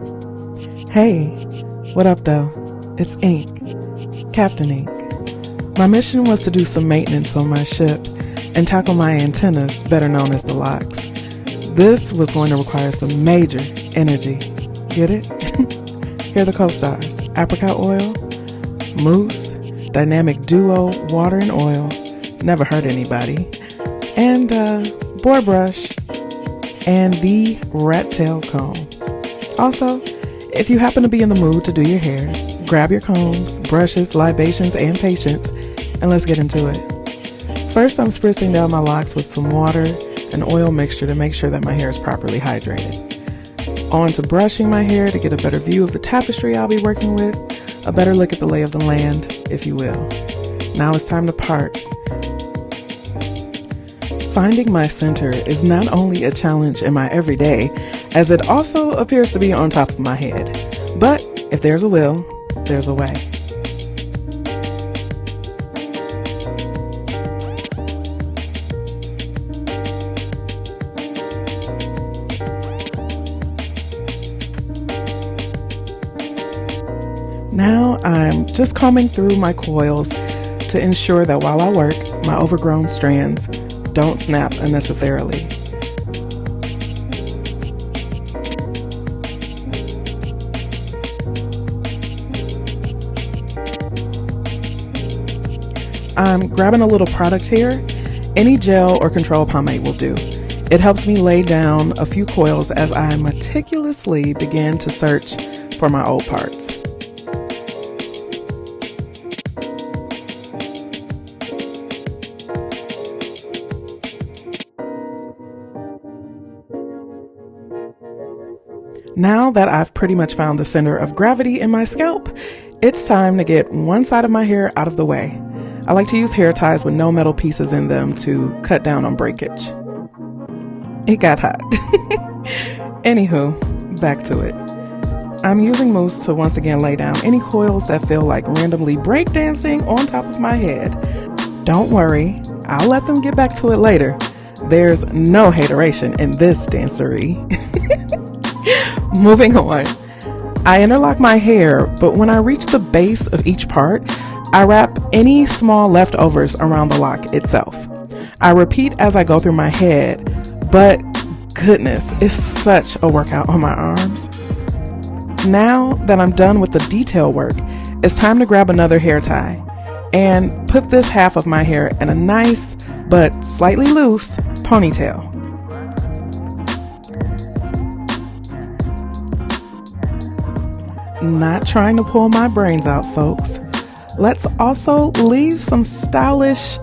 Hey, Waddup Doe? It's Ink, Captain Ink. My mission was to do some maintenance on my ship and tackle my antennas, better known as the Locs. This was going to require some major energy. Get it? Here are the co-stars: apricot oil, mousse, dynamic duo, water and oil, never hurt anybody, and board brush, and the rat tail comb. Also, if you happen to be in the mood to do your hair, grab your combs, brushes, libations, and patience, and let's get into it. First, I'm spritzing down my locks with some water and oil mixture to make sure that my hair is properly hydrated. On to brushing my hair to get a better view of the tapestry I'll be working with, a better look at the lay of the land, if you will. Now it's time to part. Finding my center is not only a challenge in my everyday, as it also appears to be on top of my head. But if there's a will, there's a way. Now I'm just combing through my coils to ensure that while I work, my overgrown strands don't snap unnecessarily. I'm grabbing a little product here. Any gel or control pomade will do. It helps me lay down a few coils as I meticulously begin to search for my old parts. Now that I've pretty much found the center of gravity in my scalp, it's time to get one side of my hair out of the way. I like to use hair ties with no metal pieces in them to cut down on breakage. It got hot. Anywho, back to it. I'm using mousse to once again lay down any coils that feel like randomly breakdancing on top of my head. Don't worry, I'll let them get back to it later. There's no hateration in this dancery. Moving on. I interlock my hair, but when I reach the base of each part, I wrap any small leftovers around the lock itself. I repeat as I go through my head, but goodness, it's such a workout on my arms. Now that I'm done with the detail work, it's time to grab another hair tie and put this half of my hair in a nice but slightly loose ponytail. Not trying to pull my brains out, folks. Let's also leave some stylish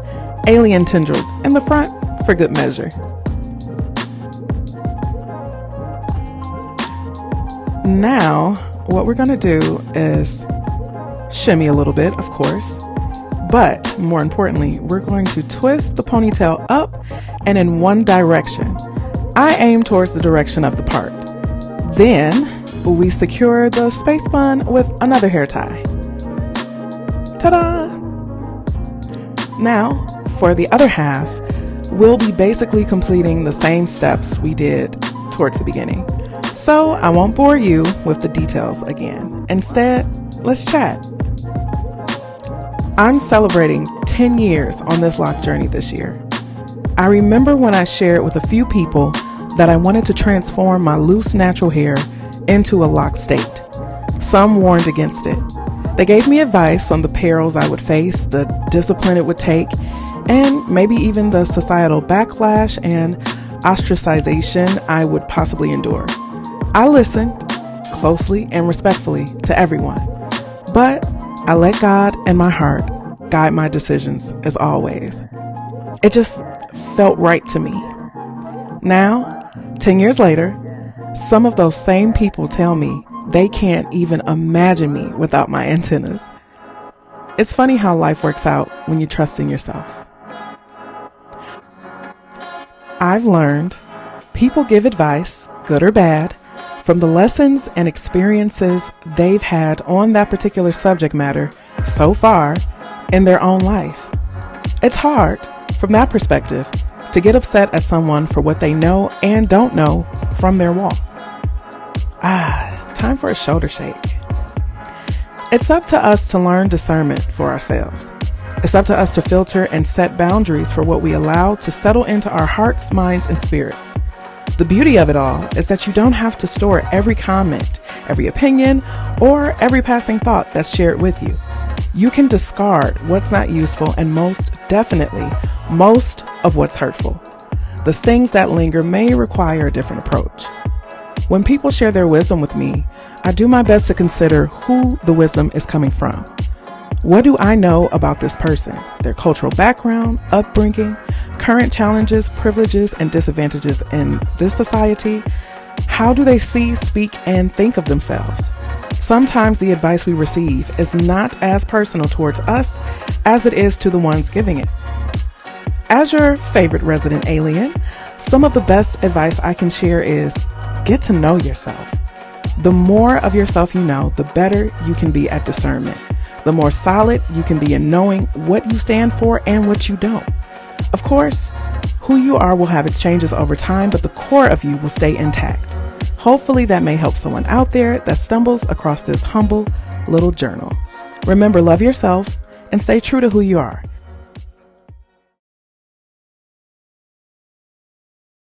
alien tendrils in the front for good measure. Now, what we're going to do is shimmy a little bit, of course, but more importantly, we're going to twist the ponytail up and in one direction. I aim towards the direction of the part. Then we secure the space bun with another hair tie. Ta-da! Now, for the other half, we'll be basically completing the same steps we did towards the beginning. So I won't bore you with the details again. Instead, let's chat. I'm celebrating 10 years on this lock journey this year. I remember when I shared with a few people that I wanted to transform my loose natural hair into a lock state. Some warned against it. They gave me advice on the perils I would face, the discipline it would take, and maybe even the societal backlash and ostracization I would possibly endure. I listened closely and respectfully to everyone, but I let God and my heart guide my decisions as always. It just felt right to me. Now, 10 years later, some of those same people tell me they can't even imagine me without my antennas. It's funny how life works out when you trust in yourself. I've learned people give advice, good or bad, from the lessons and experiences they've had on that particular subject matter so far in their own life. It's hard, from that perspective, to get upset at someone for what they know and don't know from their walk. time for a shoulder shake. It's up to us to learn discernment for ourselves. It's up to us to filter and set boundaries for what we allow to settle into our hearts, minds, and spirits. The beauty of it all is that you don't have to store every comment, every opinion, or every passing thought that's shared with you. You can discard what's not useful and most definitely most of what's hurtful. The stings that linger may require a different approach. When people share their wisdom with me, I do my best to consider who the wisdom is coming from. What do I know about this person, their cultural background, upbringing, current challenges, privileges, and disadvantages in this society? How do they see, speak, and think of themselves? Sometimes the advice we receive is not as personal towards us as it is to the ones giving it. As your favorite resident alien, some of the best advice I can share is get to know yourself. The more of yourself you know, the better you can be at discernment. The more solid you can be in knowing what you stand for and what you don't. Of course, who you are will have its changes over time, but the core of you will stay intact. Hopefully that may help someone out there that stumbles across this humble little journal. Remember, love yourself and stay true to who you are.